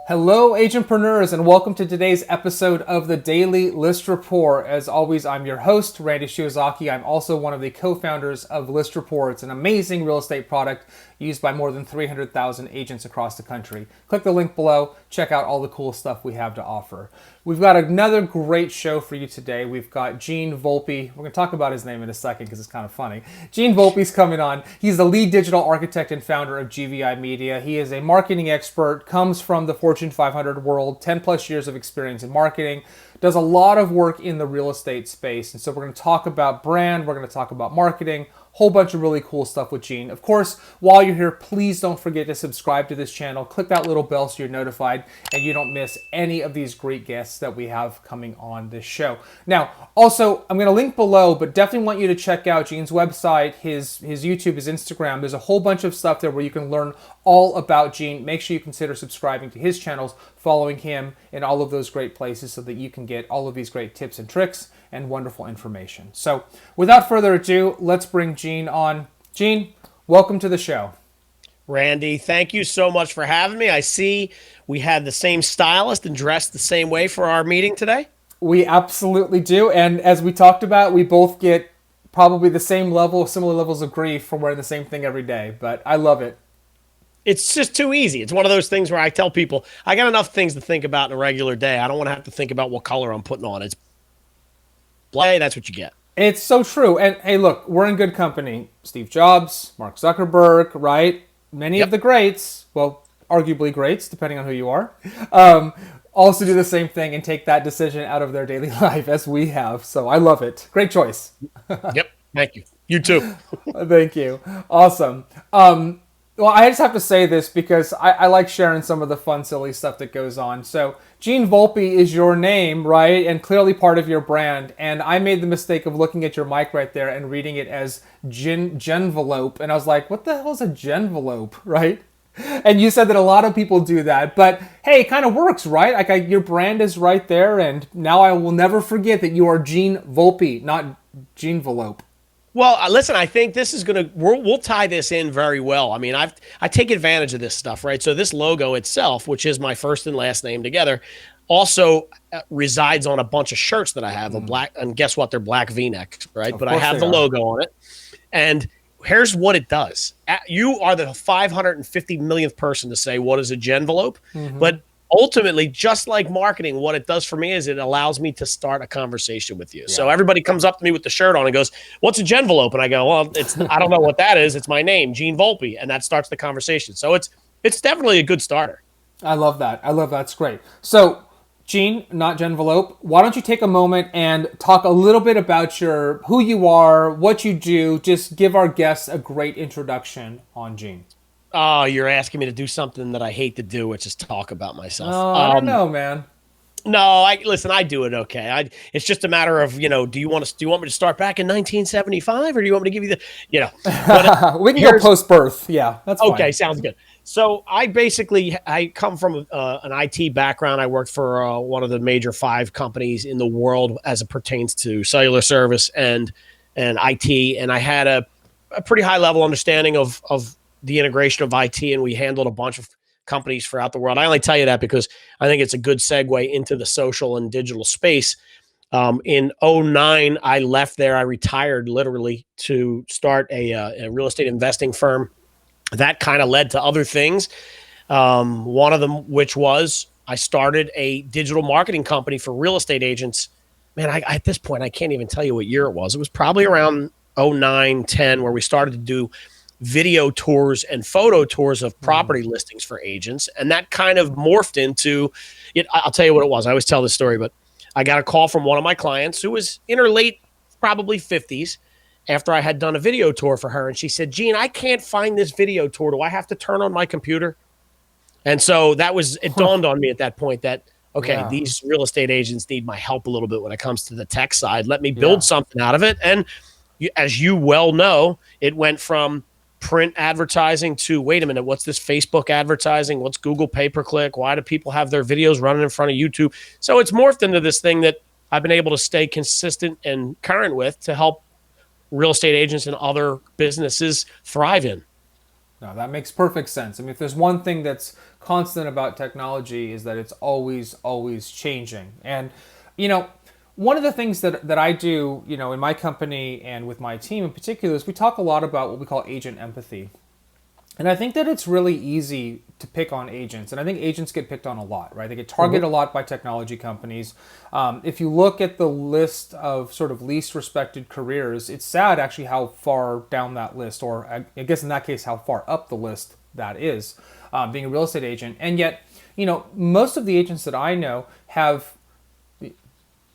Hello, agentpreneurs, and welcome to today's episode of the Daily List Report. As always, I'm your host, Randy Shiozaki. I'm also one of the co-founders of ListReports, an amazing real estate product used by more than 300,000 agents across the country. Click the link below, check out all the cool stuff we have to offer. We've got another great show for you today. We've got Gene Volpe. We're going to talk about his name in a second because it's kind of funny. Gene Volpe's coming on. He's the lead digital architect and founder of GVI Media. He is a marketing expert, comes from the Fortune 500 world, 10 plus years of experience in marketing, does a lot of work in the real estate space. And so we're going to talk about brand, we're going to talk about marketing, whole bunch of really cool stuff with Gene. Of course, while you're here, please don't forget to subscribe to this channel. Click that little bell so you're notified and you don't miss any of these great guests that we have coming on this show. Now, also, I'm going to link below, but definitely want you to check out Gene's website, his YouTube, his Instagram. There's a whole bunch of stuff there where you can learn all about Gene. Make sure you consider subscribing to his channels, following him in all of those great places so that you can get all of these great tips and tricks and wonderful information. So without further ado, let's bring Gene on. Gene, welcome to the show. Randy, thank you so much for having me. I see we had the same stylist and dressed the same way for our meeting today. We absolutely do. And as we talked about, we both get probably the same level, similar levels of grief from wearing the same thing every day. But I love it. It's just too easy. It's one of those things where I tell people, I got enough things to think about in a regular day. I don't want to have to think about what color I'm putting on. It's play, that's what you get. It's so true. And hey, look, we're in good company. Steve Jobs, Mark Zuckerberg, right? Many of the greats, well, arguably greats, depending on who you are, also do the same thing and take that decision out of their daily life as we have. So I love it. Great choice. Yep. Thank you. You too. Thank you. Awesome. Well, I just have to say this because I like sharing some of the fun, silly stuff that goes on. So Gene Volpe is your name, right? And clearly part of your brand. And I made the mistake of looking at your mic right there and reading it as Genvelope. And I was like, what the hell is a Genvelope, right? And you said that a lot of people do that. But hey, it kind of works, right? Like your brand is right there. And now I will never forget that you are Gene Volpe, not Genvelope. Well, listen, I think this is going to, we'll tie this in very well. I mean, I take advantage of this stuff, right? So this logo itself, which is my first and last name together, also resides on a bunch of shirts that I have, a black, and guess what? They're black V-necks, right? But I have the logo on it. And here's what it does. You are the 550 millionth person to say, what is a Genvelope? But ultimately, just like marketing, what it does for me is it allows me to start a conversation with you. Yeah. So everybody comes up to me with the shirt on and goes, what's a Genvelope? And I go, well, I don't know what that is. It's my name, Gene Volpe. And that starts the conversation. So it's definitely a good starter. I love that. It's great. So Gene, not Genvelope, why don't you take a moment and talk a little bit about who you are, what you do, just give our guests a great introduction on Gene. Oh, you're asking me to do something that I hate to do, which is talk about myself. Oh, I don't know, man. No, listen, I do it okay. It's just a matter of, do you want me to start back in 1975 or do you want me to give you the, But, we can go post-birth. Yeah, that's fine. Okay, sounds good. So I come from an IT background. I worked for one of the major 5 companies in the world as it pertains to cellular service and IT. And I had a pretty high level understanding of the integration of IT, and we handled a bunch of companies throughout the world. I only tell you that because I think it's a good segue into the social and digital space. In 2009, I left there. I retired literally to start a real estate investing firm. That kind of led to other things. One of them, which was I started a digital marketing company for real estate agents. Man, at this point, I can't even tell you what year it was. It was probably around 2009, 10, where we started to do video tours and photo tours of property listings for agents. And that kind of morphed into it. I'll tell you what it was. I always tell this story, but I got a call from one of my clients who was in her late, probably 50s, after I had done a video tour for her. And she said, Gene, I can't find this video tour. Do I have to turn on my computer? And so it dawned on me at that point that, okay, these real estate agents need my help a little bit when it comes to the tech side. Let me build something out of it. And as you well know, it went from print advertising to, wait a minute, what's this Facebook advertising? What's Google pay-per-click? Why do people have their videos running in front of YouTube? So it's morphed into this thing that I've been able to stay consistent and current with to help real estate agents and other businesses thrive in. No, that makes perfect sense. I mean, if there's one thing that's constant about technology is that it's always changing. And, you know, one of the things that I do, you know, in my company and with my team in particular is we talk a lot about what we call agent empathy. And I think that it's really easy to pick on agents. And I think agents get picked on a lot, right? They get targeted a lot by technology companies. If you look at the list of sort of least respected careers, it's sad actually how far down that list, or I guess in that case, how far up the list that is, being a real estate agent. And yet, you know, most of the agents that I know have,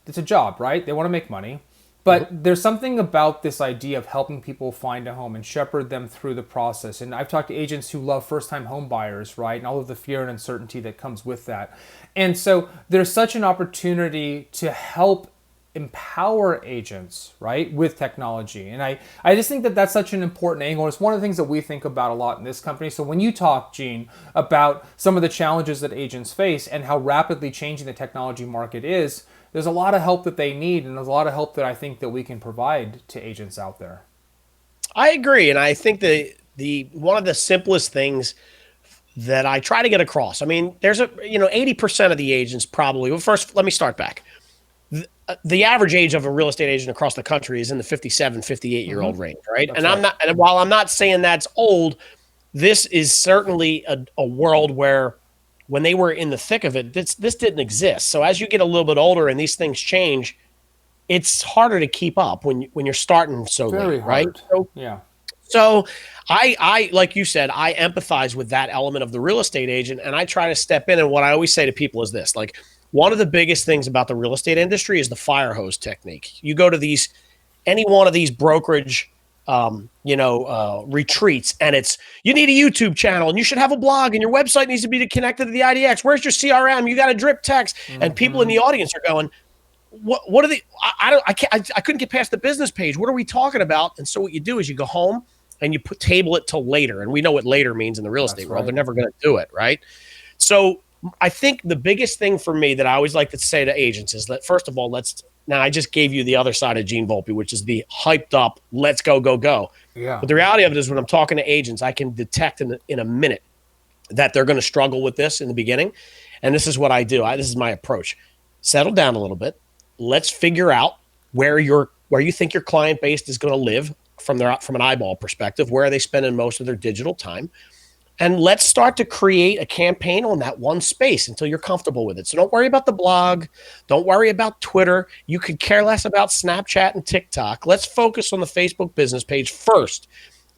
it's a job, right? They want to make money. But there's something about this idea of helping people find a home and shepherd them through the process. And I've talked to agents who love first-time home buyers, right? And all of the fear and uncertainty that comes with that. And so there's such an opportunity to help empower agents, right, with technology. And I just think that that's such an important angle. It's one of the things that we think about a lot in this company. So when you talk, Gene, about some of the challenges that agents face and how rapidly changing the technology market is, there's a lot of help that they need, and there's a lot of help that I think that we can provide to agents out there. I agree, and I think the one of the simplest things that I try to get across. I mean, there's 80% of the agents probably. Well, first, let me start back. The average age of a real estate agent across the country is in the 57, 58-year-old range, right? That's and right. I'm not. And while I'm not saying that's old, this is certainly a world where, when they were in the thick of it, this didn't exist. So as you get a little bit older and these things change, it's harder to keep up when you're starting so Very late, right? hard. So, Yeah. so I like you said, I empathize with that element of the real estate agent, and I try to step in. And what I always say to people is this: like, one of the biggest things about the real estate industry is the fire hose technique. You go to any one of these brokerage retreats, and it's, you need a YouTube channel and you should have a blog and your website needs to be connected to the IDX. Where's your CRM? You got a drip text. And people in the audience are going, what are they? I couldn't get past the business page. What are we talking about? And so what you do is you go home and you table it till later. And we know what later means in the real estate world. They're never going to do it. Right. So I think the biggest thing for me that I always like to say to agents is that, first of all, now I just gave you the other side of Gene Volpe, which is the hyped up, let's go, go, go. Yeah. But the reality of it is, when I'm talking to agents, I can detect in a minute that they're going to struggle with this in the beginning. And this is what I do. This is my approach. Settle down a little bit. Let's figure out where you think your client base is going to live from an eyeball perspective. Where are they spending most of their digital time? And let's start to create a campaign on that one space until you're comfortable with it. So don't worry about the blog. Don't worry about Twitter. You could care less about Snapchat and TikTok. Let's focus on the Facebook business page first.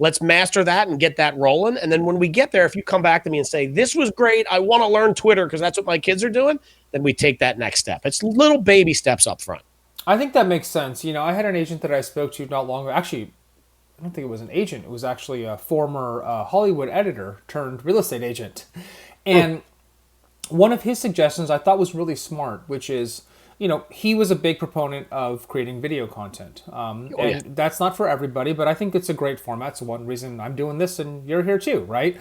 Let's master that and get that rolling. And then when we get there, if you come back to me and say, this was great, I want to learn Twitter because that's what my kids are doing, then we take that next step. It's little baby steps up front. I think that makes sense. You know, I had an agent that I spoke to not long ago. Actually, I don't think it was an agent. It was actually a former Hollywood editor turned real estate agent. And one of his suggestions I thought was really smart, which is, you know, he was a big proponent of creating video content. That's not for everybody, but I think it's a great format. So one reason I'm doing this and you're here too, right?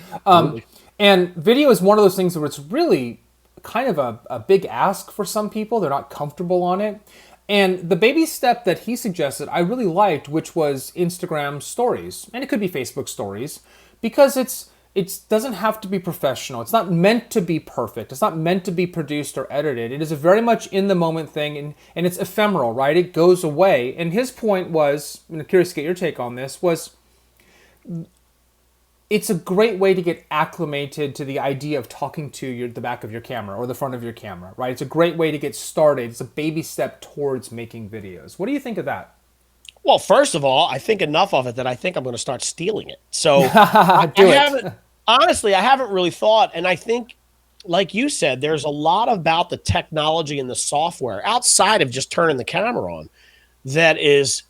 And video is one of those things where it's really kind of a big ask for some people. They're not comfortable on it. And the baby step that he suggested, I really liked, which was Instagram stories. And it could be Facebook stories, because it doesn't have to be professional. It's not meant to be perfect. It's not meant to be produced or edited. It is a very much in the moment thing, and it's ephemeral, right? It goes away. And his point was, and I'm curious to get your take on this, was it's a great way to get acclimated to the idea of talking to the back of your camera or the front of your camera, right? It's a great way to get started. It's a baby step towards making videos. What do you think of that? Well, first of all, I think enough of it that I think I'm going to start stealing it. So honestly, I haven't really thought. And I think, like you said, there's a lot about the technology and the software outside of just turning the camera on that is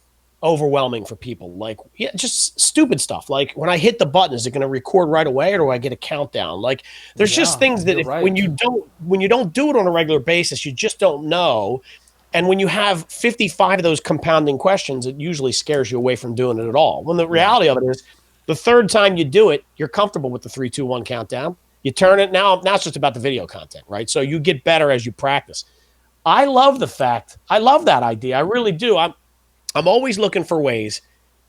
overwhelming for people. Like, just stupid stuff. Like, when I hit the button, is it going to record right away, or do I get a countdown? Like, there's just things that when you don't do it on a regular basis, you just don't know. And when you have 55 of those compounding questions, it usually scares you away from doing it at all. When the reality of it is, the third time you do it, you're comfortable with the 3, 2, 1 countdown. You turn it now it's just about the video content, right? So you get better as you practice. I love that idea. I really do. I'm always looking for ways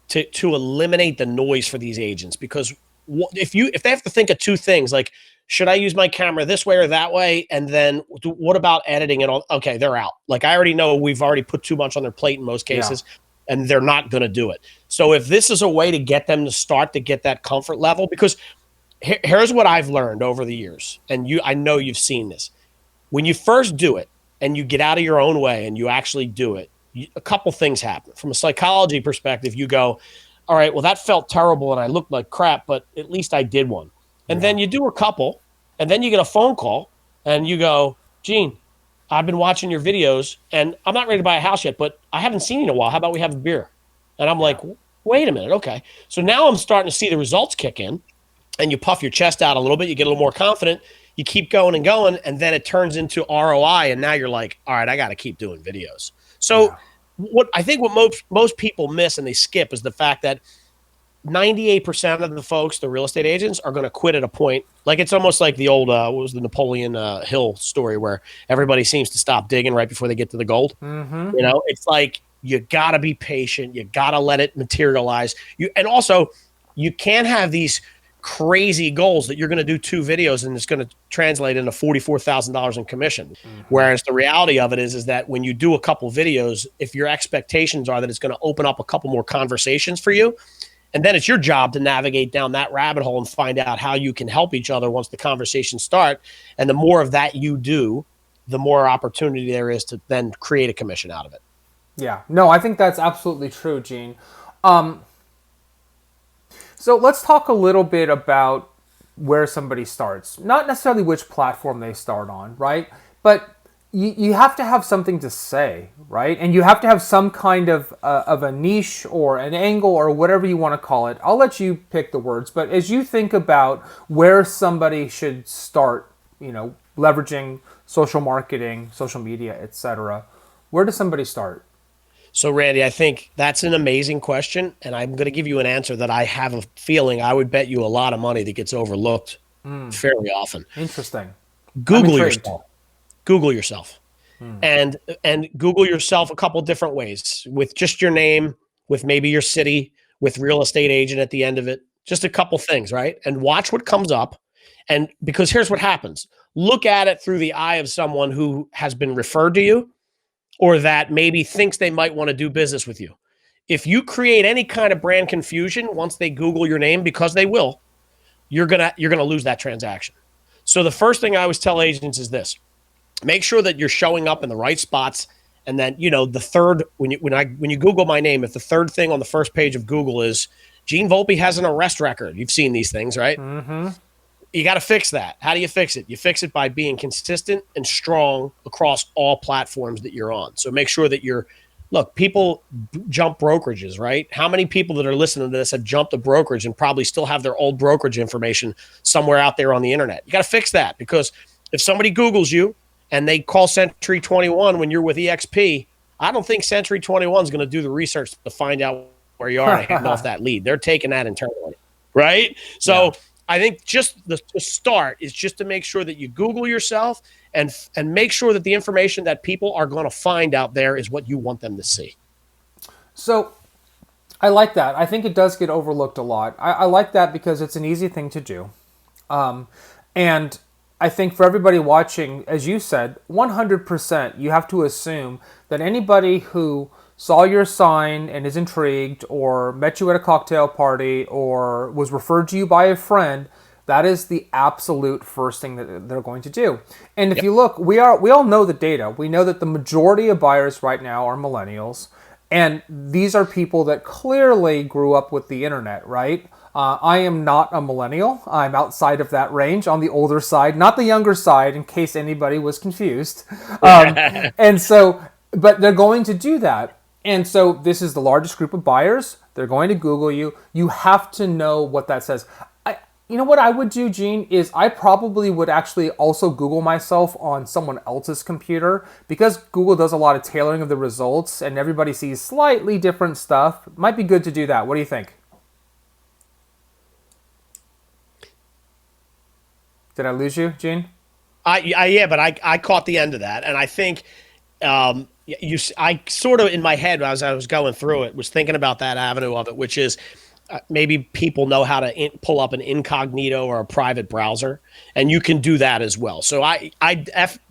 to eliminate the noise for these agents, because if they have to think of two things, like, should I use my camera this way or that way? And then what about editing and all? Okay, they're out. Like, I already know we've already put too much on their plate in most cases, and they're not going to do it. So if this is a way to get them to start to get that comfort level, because here's what I've learned over the years, and I know you've seen this. When you first do it and you get out of your own way and you actually do it, a couple things happen. From a psychology perspective, you go, all right, well, that felt terrible and I looked like crap, but at least I did one. And then you do a couple, and then you get a phone call and you go, Gene, I've been watching your videos and I'm not ready to buy a house yet, but I haven't seen you in a while. How about we have a beer? And I'm like, wait a minute. Okay. So now I'm starting to see the results kick in, and you puff your chest out a little bit. You get a little more confident. You keep going and going, and then it turns into ROI. And now you're like, all right, I got to keep doing videos. So what I think what most people miss and they skip is the fact that 98% of the folks, the real estate agents, are going to quit at a point. Like, it's almost like the old, what was the Napoleon Hill story where everybody seems to stop digging right before they get to the gold. Mm-hmm. You know, it's like, you got to be patient. You got to let it materialize. And also, you can't have these crazy goals that you're going to do 2 videos and it's going to translate into $44,000 in commission. Mm-hmm. Whereas the reality of it is that when you do a couple videos, if your expectations are that it's going to open up a couple more conversations for you, and then it's your job to navigate down that rabbit hole and find out how you can help each other once the conversations start. And the more of that you do, the more opportunity there is to then create a commission out of it. Yeah, no, I think that's absolutely true, Gene. So let's talk a little bit about where somebody starts. Not necessarily which platform they start on, right? But you have to have something to say, right? And you have to have some kind of a niche or an angle or whatever you want to call it. I'll let you pick the words. But as you think about where somebody should start, leveraging social marketing, social media, etc., where does somebody start? So, Randy, I think that's an amazing question, and I'm going to give you an answer that I have a feeling I would bet you a lot of money that gets overlooked fairly often. Interesting. Google yourself. Google yourself. And Google yourself a couple different ways, with just your name, with maybe your city, with real estate agent at the end of it, just a couple things, right? And watch what comes up. And because here's what happens. Look at it through the eye of someone who has been referred to you, or that maybe thinks they might want to do business with you. If you create any kind of brand confusion once they Google your name, because they will, you're gonna lose that transaction. So the first thing I always tell agents is this: make sure that you're showing up in the right spots. And then, the third, when you Google my name, if the third thing on the first page of Google is Gene Volpe has an arrest record, you've seen these things, right? Mm-hmm. You got to fix that. How do you fix it? You fix it by being consistent and strong across all platforms that you're on. So make sure that people jump brokerages, right? How many people that are listening to this have jumped a brokerage and probably still have their old brokerage information somewhere out there on the internet? You got to fix that, because if somebody Googles you and they call Century 21 when you're with EXP, I don't think Century 21 is going to do the research to find out where you are and hand off that lead. They're taking that internally, right? So I think just the start is just to make sure that you Google yourself and make sure that the information that people are going to find out there is what you want them to see. So I like that. I think it does get overlooked a lot. I like that because it's an easy thing to do. And I think for everybody watching, as you said, 100%, you have to assume that anybody who saw your sign and is intrigued, or met you at a cocktail party, or was referred to you by a friend, that is the absolute first thing that they're going to do. And if you look, we all know the data. We know that the majority of buyers right now are millennials, and these are people that clearly grew up with the internet, right? I am not a millennial. I'm outside of that range, on the older side, not the younger side, in case anybody was confused. And so, but they're going to do that. And so this is the largest group of buyers. They're going to Google you. You have to know what that says. You know what I would do, Gene, is I probably would actually also Google myself on someone else's computer, because Google does a lot of tailoring of the results and everybody sees slightly different stuff. It might be good to do that. What do you think? Did I lose you, Gene? Yeah, but I caught the end of that. And I think I sort of, in my head, as I was going through it, was thinking about that avenue of it, which is maybe people know how to pull up an incognito or a private browser, and you can do that as well. So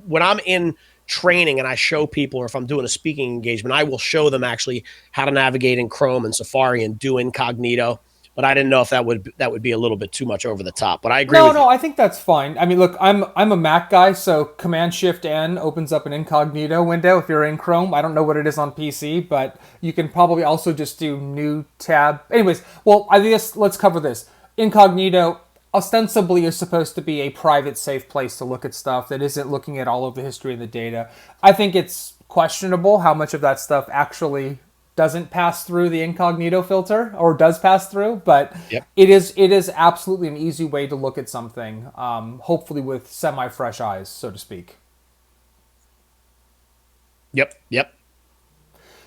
when I'm in training and I show people, or if I'm doing a speaking engagement, I will show them actually how to navigate in Chrome and Safari and do incognito. But I didn't know if that would be a little bit too much over the top. But I agree with you. No, I think that's fine. I mean, look, I'm a Mac guy, so Command Shift N opens up an incognito window if you're in Chrome. I don't know what it is on PC, but you can probably also just do new tab. Anyways, well, I guess let's cover this. Incognito ostensibly is supposed to be a private, safe place to look at stuff that isn't looking at all of the history and the data. I think it's questionable how much of that stuff actually doesn't pass through the incognito filter, or does pass through, but Yep. it is absolutely an easy way to look at something, hopefully with semi-fresh eyes, so to speak. Yep.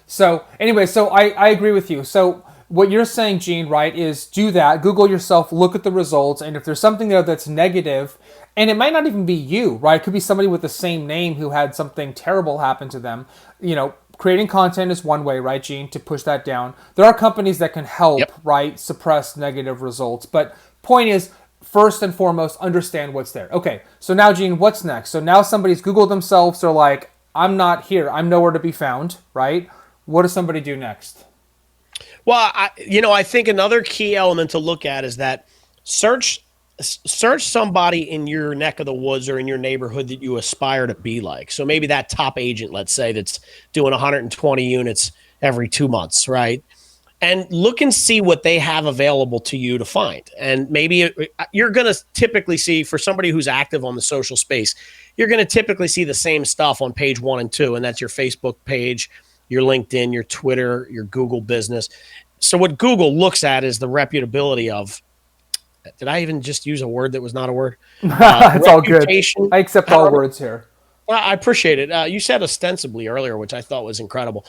So anyway, so I agree with you. So what you're saying, Gene, right, is do that, Google yourself, look at the results, and if there's something there that's negative, and it might not even be you, right? It could be somebody with the same name who had something terrible happen to them, creating content is one way, right, Gene, to push that down. There are companies that can help, Yep. right, suppress negative results. But point is, first and foremost, understand what's there. Okay, so now, Gene, what's next? So now somebody's Googled themselves. They're like, I'm not here. I'm nowhere to be found, right? What does somebody do next? Well, I think another key element to look at is that search somebody in your neck of the woods or in your neighborhood that you aspire to be like. So maybe that top agent, let's say, that's doing 120 units every 2 months, right? And look and see what they have available to you to find. And maybe you're going to typically see, for somebody who's active on the social space, you're going to typically see the same stuff on page 1 and 2, and that's your Facebook page, your LinkedIn, your Twitter, your Google business. So what Google looks at is the reputability of, did I even just use a word that was not a word? It's all good. I accept all words here. Well, I appreciate it. You said ostensibly earlier, which I thought was incredible.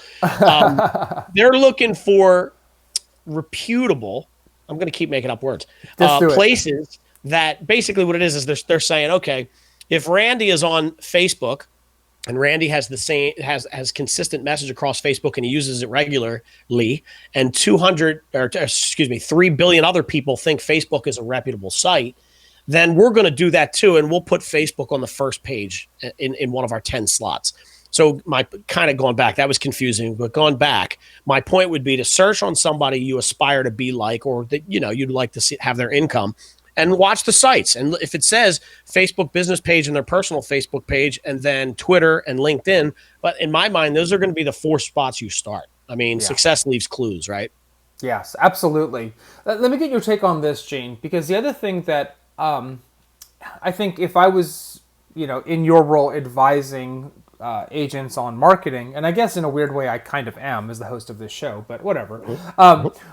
They're looking for reputable, I'm going to keep making up words, places that basically what it is they're saying, okay, if Randy is on Facebook, and Randy has the same has consistent message across Facebook, and he uses it regularly, and 3 billion other people think Facebook is a reputable site, then we're going to do that too, and we'll put Facebook on the first page in one of our 10 slots. So my kind of going back, that was confusing, but going back, my point would be to search on somebody you aspire to be like, or that you'd like to have their income, and watch the sites. And if it says Facebook business page and their personal Facebook page, and then Twitter and LinkedIn, but in my mind, those are going to be the 4 spots you start. I mean, Success leaves clues, right? Yes, absolutely. Let me get your take on this, Gene, because the other thing that I think if I was, in your role advising agents on marketing, and I guess in a weird way I kind of am as the host of this show, but whatever.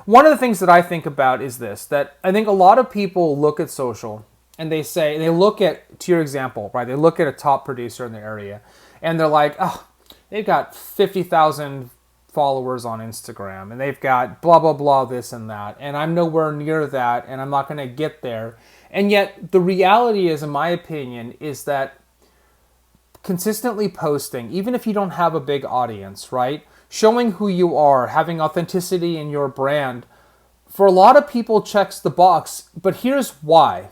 One of the things that I think about is this, that I think a lot of people look at social and they look at, to your example, right? They look at a top producer in the area and they're like, oh, they've got 50,000 followers on Instagram and they've got blah, blah, blah, this and that. And I'm nowhere near that and I'm not going to get there. And yet the reality is, in my opinion, is that consistently posting, even if you don't have a big audience, right? Showing who you are, having authenticity in your brand, for a lot of people checks the box, but here's why.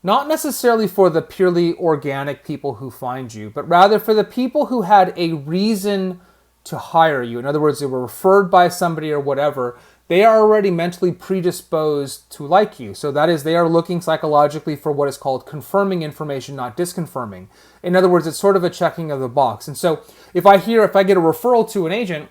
Not necessarily for the purely organic people who find you, but rather for the people who had a reason to hire you. In other words, they were referred by somebody or whatever. They are already mentally predisposed to like you. So that is, they are looking psychologically for what is called confirming information, not disconfirming. In other words, it's sort of a checking of the box. And so if I get a referral to an agent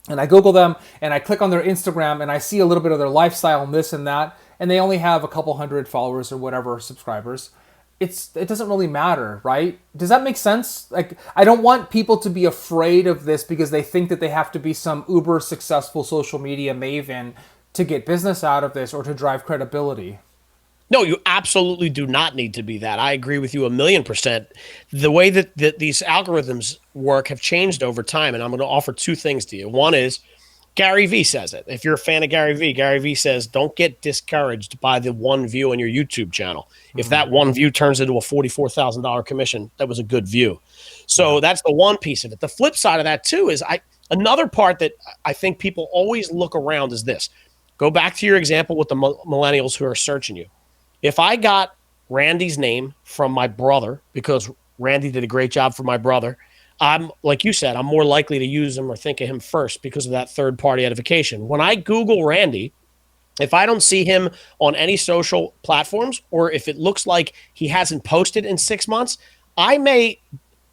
and I Google them and I click on their Instagram and I see a little bit of their lifestyle and this and that, and they only have a couple hundred followers or whatever, subscribers, it doesn't really matter, right? Does that make sense? Like, I don't want people to be afraid of this because they think that they have to be some uber successful social media maven to get business out of this or to drive credibility. No, you absolutely do not need to be that. I agree with you 1,000,000%. The way that these algorithms work have changed over time, and I'm going to offer 2 things to you. One is, Gary Vee says it. If you're a fan of Gary Vee says, don't get discouraged by the 1 view on your YouTube channel. If that 1 view turns into a $44,000 commission, that was a good view. So that's the one piece of it. The flip side of that too is another part that I think people always look around is this. Go back to your example with the millennials who are searching you. If I got Randy's name from my brother, because Randy did a great job for my brother, I'm, like you said, I'm more likely to use him or think of him first because of that third-party identification. When I Google Randy, if I don't see him on any social platforms, or if it looks like he hasn't posted in 6 months, I may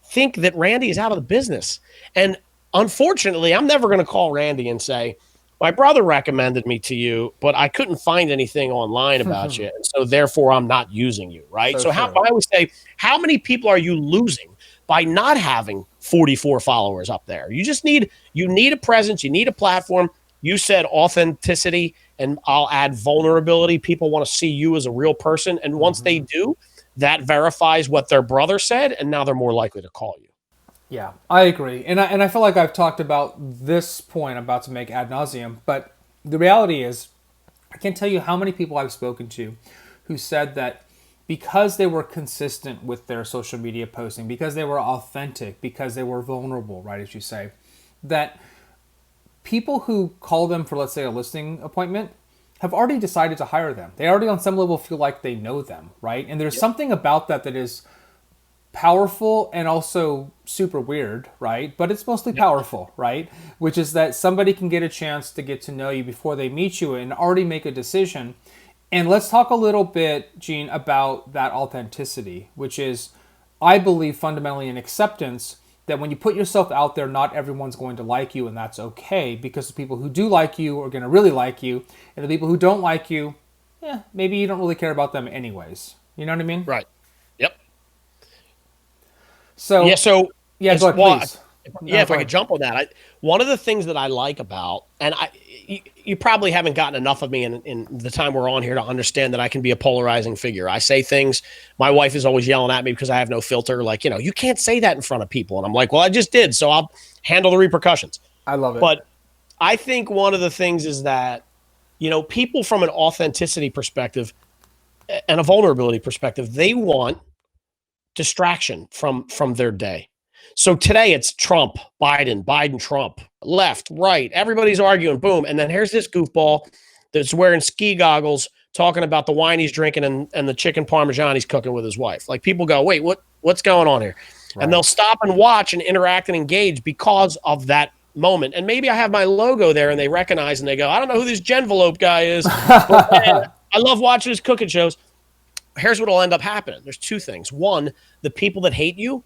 think that Randy is out of the business. And unfortunately, I'm never going to call Randy and say, my brother recommended me to you, but I couldn't find anything online about you. And so therefore I'm not using you. Right. So I always say, how many people are you losing by not having 44 followers up there? You need a presence. You need a platform. You said authenticity, and I'll add vulnerability. People want to see you as a real person. And once they do, that verifies what their brother said. And now they're more likely to call you. Yeah, I agree. And I feel like I've talked about this point I'm about to make ad nauseum, but the reality is I can't tell you how many people I've spoken to who said that because they were consistent with their social media posting, because they were authentic, because they were vulnerable, right, as you say, that people who call them for, let's say, a listing appointment have already decided to hire them. They already on some level feel like they know them, right? And there's something about that is powerful and also super weird, right? But it's mostly powerful, right? Which is that somebody can get a chance to get to know you before they meet you and already make a decision. And let's talk a little bit, Gene, about that authenticity, which is, I believe, fundamentally an acceptance that when you put yourself out there, not everyone's going to like you, and that's okay, because the people who do like you are going to really like you, and the people who don't like you, maybe you don't really care about them anyways. You know what I mean? Right. Yep. So go ahead, please. If I could jump on that. One of the things that I like about, and you probably haven't gotten enough of me in the time we're on here to understand that I can be a polarizing figure. I say things, my wife is always yelling at me because I have no filter. Like, you can't say that in front of people. And I'm like, well, I just did, so I'll handle the repercussions. I love it. But I think one of the things is that, people from an authenticity perspective and a vulnerability perspective, they want distraction from their day. So today it's Trump, Biden, Trump, left, right. Everybody's arguing, boom. And then here's this goofball that's wearing ski goggles talking about the wine he's drinking and the chicken parmesan he's cooking with his wife. Like, people go, wait, what's going on here? Right. And they'll stop and watch and interact and engage because of that moment. And maybe I have my logo there and they recognize and they go, I don't know who this Genvelope guy is, but man, I love watching his cooking shows. Here's what will end up happening. There's two things. One, the people that hate you,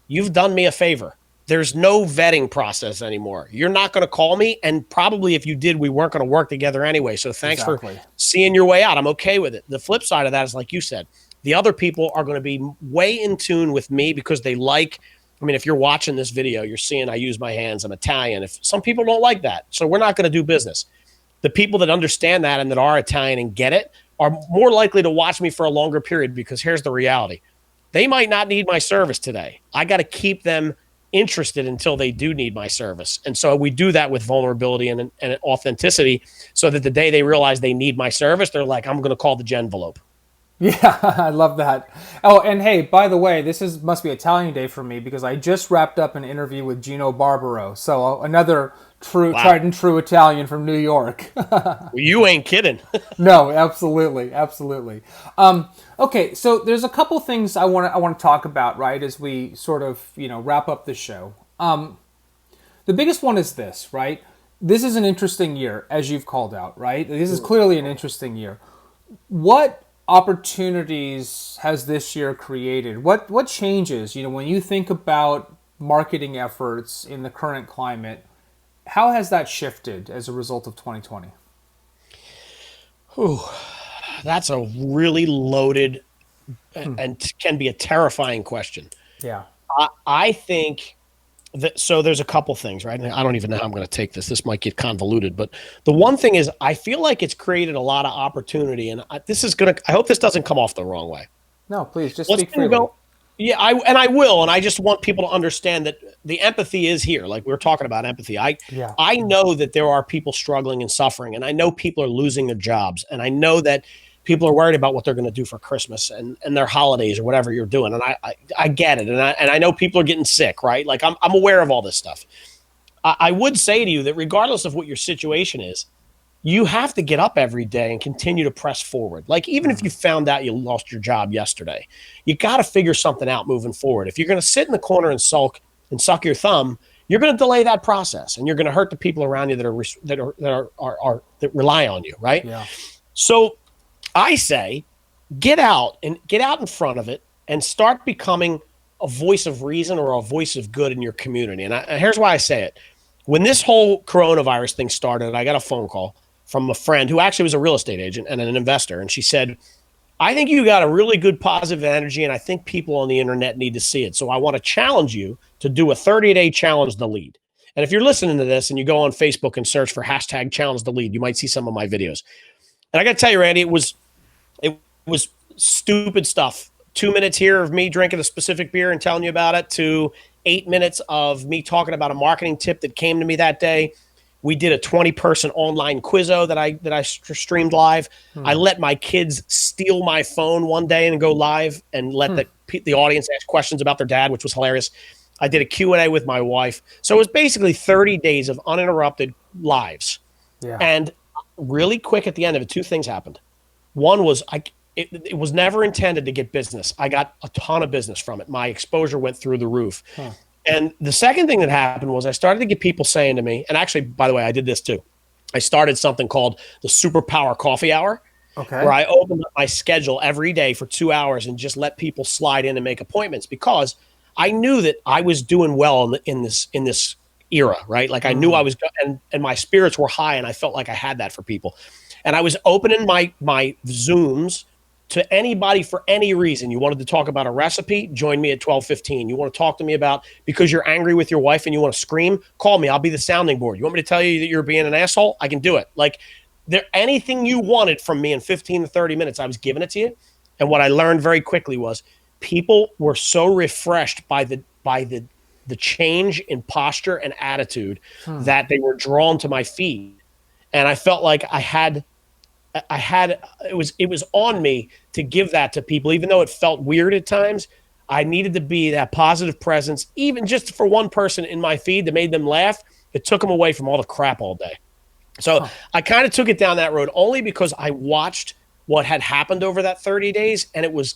you've done me a favor. There's no vetting process anymore. You're not going to call me, and probably if you did, we weren't going to work together anyway. So thanks for seeing your way out. I'm okay with it. The flip side of that is, like you said, the other people are going to be way in tune with me because they like, if you're watching this video, you're seeing I use my hands. I'm Italian. If some people don't like that, so we're not going to do business. The people that understand that and that are Italian and get it are more likely to watch me for a longer period, because here's the reality. They might not need my service today. I got to keep them interested until they do need my service. And so we do that with vulnerability and authenticity, so that the day they realize they need my service, they're like, I'm going to call the Genvelope. Yeah, I love that. Oh, and hey, by the way, must be Italian Day for me, because I just wrapped up an interview with Gino Barbaro. So another tried and true Italian from New York. Well, you ain't kidding. No, absolutely. Okay, so there's a couple things I want to talk about, right, as we sort of, wrap up the show. The biggest one is this, right? This is an interesting year, as you've called out, right? This is clearly an interesting year. What opportunities has this year created? What changes, when you think about marketing efforts in the current climate, how has that shifted as a result of 2020? Ooh, that's a really loaded and can be a terrifying question. Yeah. I think that, so there's a couple things, right? And I don't even know how I'm going to take this. This might get convoluted, but the one thing is, I feel like it's created a lot of opportunity, and I hope this doesn't come off the wrong way. No, please, just speak freely. Yeah, I will, and I just want people to understand that the empathy is here. Like, we were talking about empathy. I know that there are people struggling and suffering, and I know people are losing their jobs, and I know that people are worried about what they're going to do for Christmas and their holidays or whatever you're doing, and I get it, and I know people are getting sick, right? Like, I'm aware of all this stuff. I would say to you that regardless of what your situation is, you have to get up every day and continue to press forward. Like, even if you found out you lost your job yesterday, you got to figure something out moving forward. If you're going to sit in the corner and sulk and suck your thumb, you're going to delay that process, and you're going to hurt the people around you that rely on you, right? Yeah. So I say, get out in front of it and start becoming a voice of reason or a voice of good in your community. And here's why I say it. When this whole coronavirus thing started, I got a phone call from a friend who actually was a real estate agent and an investor. And she said, I think you got a really good positive energy, and I think people on the internet need to see it. So I want to challenge you to do a 30-day challenge to lead. And if you're listening to this and you go on Facebook and search for hashtag challenge to lead, you might see some of my videos. And I got to tell you, Randy, it was stupid stuff. 2 minutes here of me drinking a specific beer and telling you about it, to 8 minutes of me talking about a marketing tip that came to me that day. We did a 20-person online quizzo that I streamed live. I let my kids steal my phone one day and go live and let the audience ask questions about their dad, which was hilarious. I did a Q&A with my wife. So it was basically 30 days of uninterrupted lives. Yeah. And really quick at the end of it, two things happened. One was it was never intended to get business. I got a ton of business from it. My exposure went through the roof. And the second thing that happened was I started to get people saying to me, and actually, by the way, I did this too. I started something called the Superpower Coffee Hour, where I opened up my schedule every day for 2 hours and just let people slide in and make appointments, because I knew that I was doing well in this era, right? Like I knew I was, and my spirits were high, and I felt like I had that for people. And I was opening my Zooms to anybody for any reason. You wanted to talk about a recipe? Join me at 12:15. You want to talk to me about because you're angry with your wife and you want to scream? Call me. I'll be the sounding board. You want me to tell you that you're being an asshole? I can do it. Like, anything you wanted from me in 15 to 30 minutes, I was giving it to you. And what I learned very quickly was people were so refreshed by the change in posture and attitude that they were drawn to my feed. And I felt like it was on me to give that to people, even though it felt weird at times. I needed to be that positive presence, even just for one person in my feed that made them laugh. It took them away from all the crap all day. So I kind of took it down that road only because I watched what had happened over that 30 days, and it was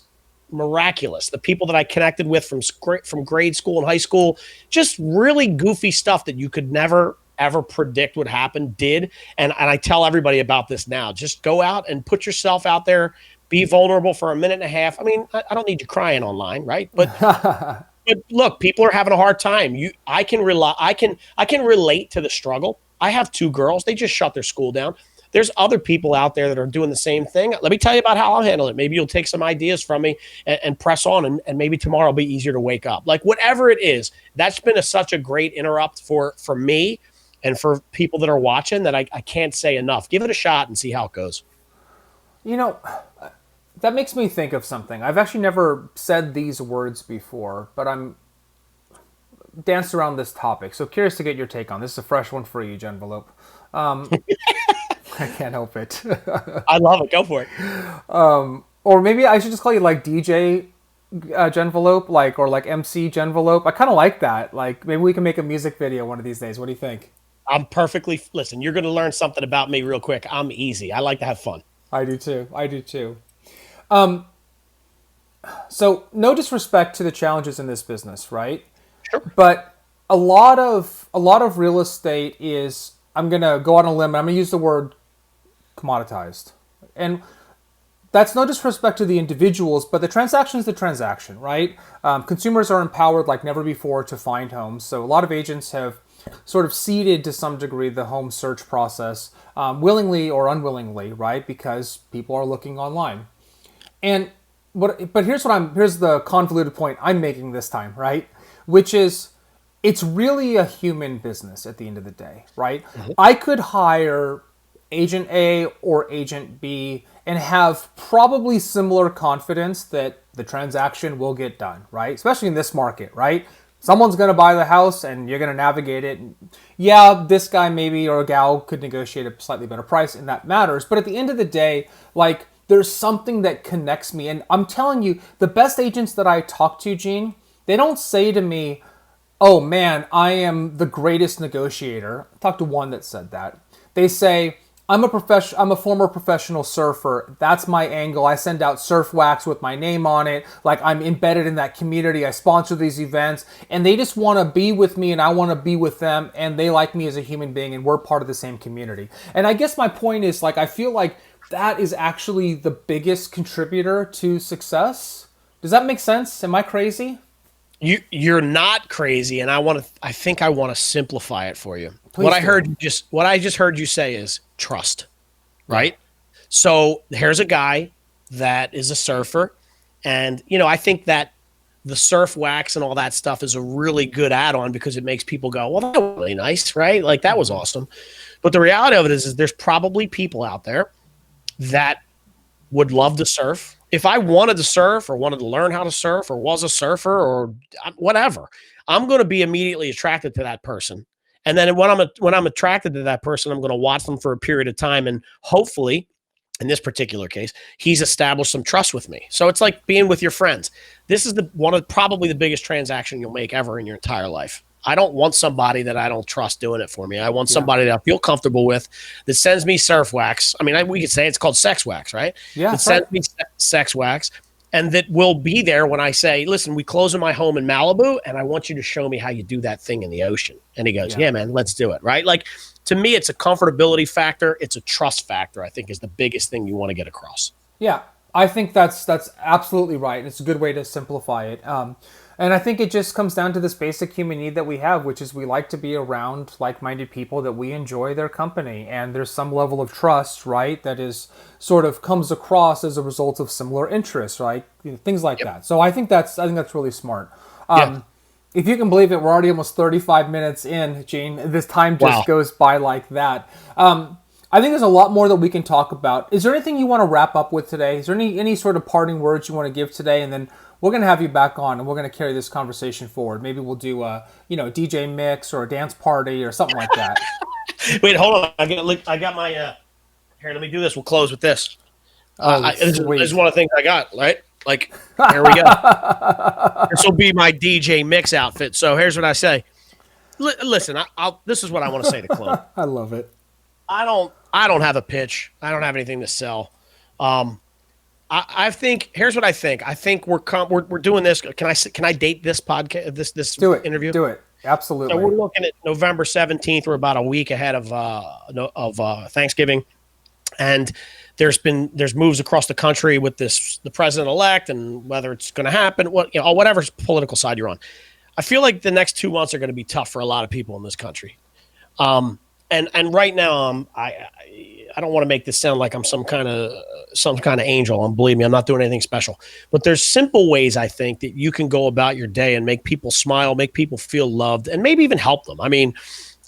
miraculous. The people that I connected with from grade school and high school, just really goofy stuff that you could never ever predict would happen, did. And I tell everybody about this now. Just go out and put yourself out there, be vulnerable for a minute and a half. I mean, I don't need you crying online, right? But but look, people are having a hard time. I can relate to the struggle. I have 2 girls. They just shut their school down. There's other people out there that are doing the same thing. Let me tell you about how I'll handle it. Maybe you'll take some ideas from me and press on, and maybe tomorrow will be easier to wake up. Like, whatever it is, that's been such a great interrupt for me and for people that are watching that I can't say enough. Give it a shot and see how it goes. You know, that makes me think of something. I've actually never said these words before, but I'm danced around this topic. So curious to get your take on this. This is a fresh one for you, Genvelope. I can't help it. I love it. Go for it. Or maybe I should just call you like DJ Genvelope, or like MC Genvelope. I kind of like that. Like, maybe we can make a music video one of these days. What do you think? I'm perfectly. Listen, you're going to learn something about me real quick. I'm easy. I like to have fun. I do too. So no disrespect to the challenges in this business, right? Sure. But a lot of real estate is, I'm going to go out on a limb, and I'm going to use the word commoditized. And that's no disrespect to the individuals, but the transaction is the transaction, right? Consumers are empowered like never before to find homes. So a lot of agents have sort of ceded to some degree the home search process, willingly or unwillingly, right? Because people are looking online. And but here's the convoluted point I'm making this time, right? Which is, it's really a human business at the end of the day, right? Mm-hmm. I could hire Agent A or Agent B and have probably similar confidence that the transaction will get done, right? Especially in this market, right? Someone's going to buy the house and you're going to navigate it. Yeah, this guy maybe or a gal could negotiate a slightly better price, and that matters. But at the end of the day, like, there's something that connects me. And I'm telling you, the best agents that I talk to, Gene, they don't say to me, oh man, I am the greatest negotiator. I talked to one that said that. They say, I'm a former professional surfer. That's my angle. I send out surf wax with my name on it. Like, I'm embedded in that community. I sponsor these events, and they just want to be with me, and I want to be with them, and they like me as a human being, and we're part of the same community. And I guess my point is, like, I feel like that is actually the biggest contributor to success. Does that make sense? Am I crazy? You're not crazy, and I think I want to simplify it for you. Please What I just heard you say is trust, right? So here's a guy that is a surfer, and I think that the surf wax and all that stuff is a really good add-on because it makes people go, well, that was really nice, right? Like, that was awesome. But the reality of it is there's probably people out there that would love to surf. If I wanted to surf or wanted to learn how to surf or was a surfer or whatever, I'm going to be immediately attracted to that person. And then when I'm attracted to that person, I'm going to watch them for a period of time, and hopefully, in this particular case, he's established some trust with me. So it's like being with your friends. This is probably the biggest transaction you'll make ever in your entire life. I don't want somebody that I don't trust doing it for me. I want somebody that I feel comfortable with, that sends me surf wax. I mean, we could say it's called sex wax, right? Yeah. That sends me sex wax, and that will be there when I say, listen, we close in my home in Malibu, and I want you to show me how you do that thing in the ocean. And he goes, yeah, man, let's do it, right? Like, to me, it's a comfortability factor. It's a trust factor, I think, is the biggest thing you want to get across. Yeah, I think that's absolutely right. It's a good way to simplify it. And I think it just comes down to this basic human need that we have, which is we like to be around like-minded people that we enjoy their company. And there's some level of trust, right, that is sort of comes across as a result of similar interests, right? Things like that. So I think that's really smart. If you can believe it, we're already almost 35 minutes in, Gene. This time just goes by like that. I think there's a lot more that we can talk about. Is there anything you want to wrap up with today? Is there any sort of parting words you want to give today? And then we're going to have you back on, and we're going to carry this conversation forward. Maybe we'll do a DJ mix or a dance party or something like that. Wait, hold on. I got my here. Let me do this. We'll close with this. This is one of the things I got. Right, like, here we go. This will be my DJ mix outfit. So here's what I say. Listen, this is what I want to say to close. I love it. I don't have a pitch. I don't have anything to sell. I think here's what I think. I think we're doing this. Can I date this podcast? This interview? Do it. Absolutely. So we're looking at November 17th. We're about a week ahead of Thanksgiving, and there's moves across the country with the president elect and whether it's going to happen. Whatever political side you're on. I feel like the next 2 months are going to be tough for a lot of people in this country. And right now, I don't want to make this sound like I'm some kind of angel. Believe me, I'm not doing anything special. But there's simple ways, I think, that you can go about your day and make people smile, make people feel loved, and maybe even help them. I mean,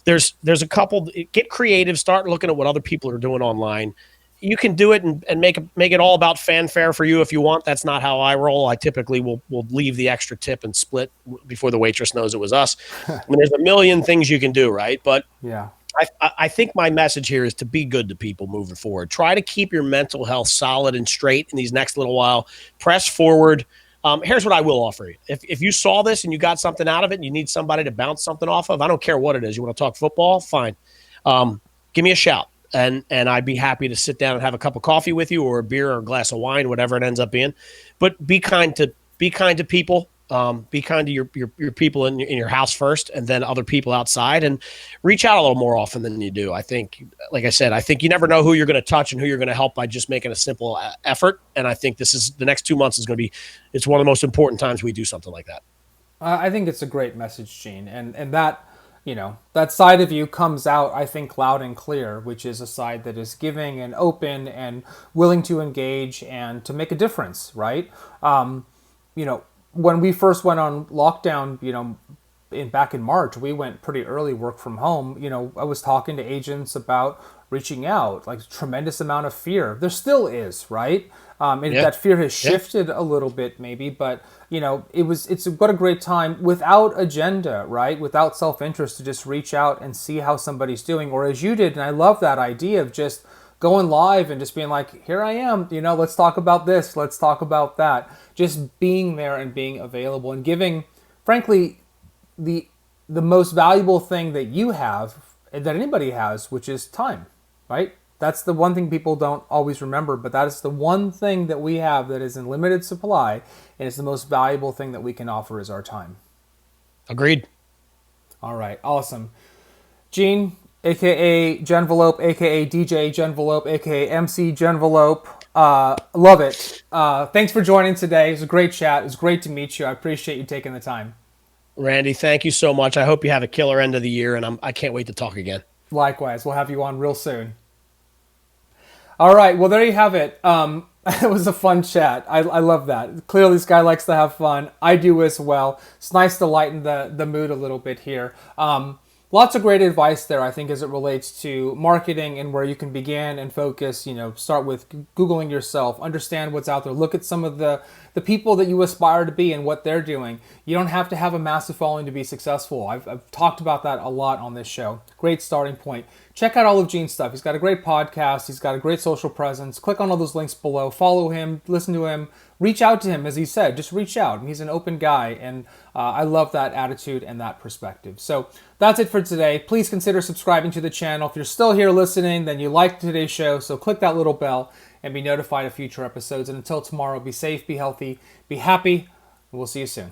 there's a couple. Get creative. Start looking at what other people are doing online. You can do it and make it all about fanfare for you if you want. That's not how I roll. I typically will leave the extra tip and split before the waitress knows it was us. I mean, there's a million things you can do, right? But yeah. I think my message here is to be good to people moving forward. Try to keep your mental health solid and straight in these next little while. Press forward. Here's what I will offer you. If you saw this and you got something out of it and you need somebody to bounce something off of, I don't care what it is. You want to talk football? Fine. Give me a shout. And I'd be happy to sit down and have a cup of coffee with you or a beer or a glass of wine, whatever it ends up being. But be kind to people. Be kind to your people in your house first, and then other people outside, and reach out a little more often than you do. I think, like I said, I think you never know who you're going to touch and who you're going to help by just making a simple effort. And I think the next 2 months is going to be, it's one of the most important times we do something like that. I think it's a great message, Gene. And that, that side of you comes out, I think, loud and clear, which is a side that is giving and open and willing to engage and to make a difference, right? When we first went on lockdown, back in March, we went pretty early, work from home. I was talking to agents about reaching out, like tremendous amount of fear. There still is, right? That fear has shifted a little bit maybe, but it's what a great time without agenda, right? Without self-interest to just reach out and see how somebody's doing, or as you did. And I love that idea of just going live and just being like, here I am, let's talk about this, let's talk about that. Just being there and being available and giving, frankly, the most valuable thing that you have, that anybody has, which is time, right? That's the one thing people don't always remember, but that is the one thing that we have that is in limited supply, and it's the most valuable thing that we can offer is our time. Agreed. All right, awesome. Gene, aka Genvelope, aka DJ Genvelope, aka MC Genvelope. Love it. Thanks for joining today. It was a great chat. It was great to meet you. I appreciate you taking the time. Randy, thank you so much. I hope you have a killer end of the year, and I can't wait to talk again. Likewise, we'll have you on real soon. All right, well, there you have it. It was a fun chat. I love that. Clearly, this guy likes to have fun. I do as well. It's nice to lighten the mood a little bit here. Lots of great advice there, I think, as it relates to marketing and where you can begin and focus. Start with Googling yourself, understand what's out there, look at some of the people that you aspire to be and what they're doing. You don't have to have a massive following to be successful. I've talked about that a lot on this show. Great starting point. Check out all of Gene's stuff. He's got a great podcast. He's got a great social presence. Click on all those links below. Follow him. Listen to him. Reach out to him, as he said. Just reach out. He's an open guy, and I love that attitude and that perspective. So that's it for today. Please consider subscribing to the channel. If you're still here listening, then you liked today's show, so click that little bell and be notified of future episodes. And until tomorrow, be safe, be healthy, be happy, and we'll see you soon.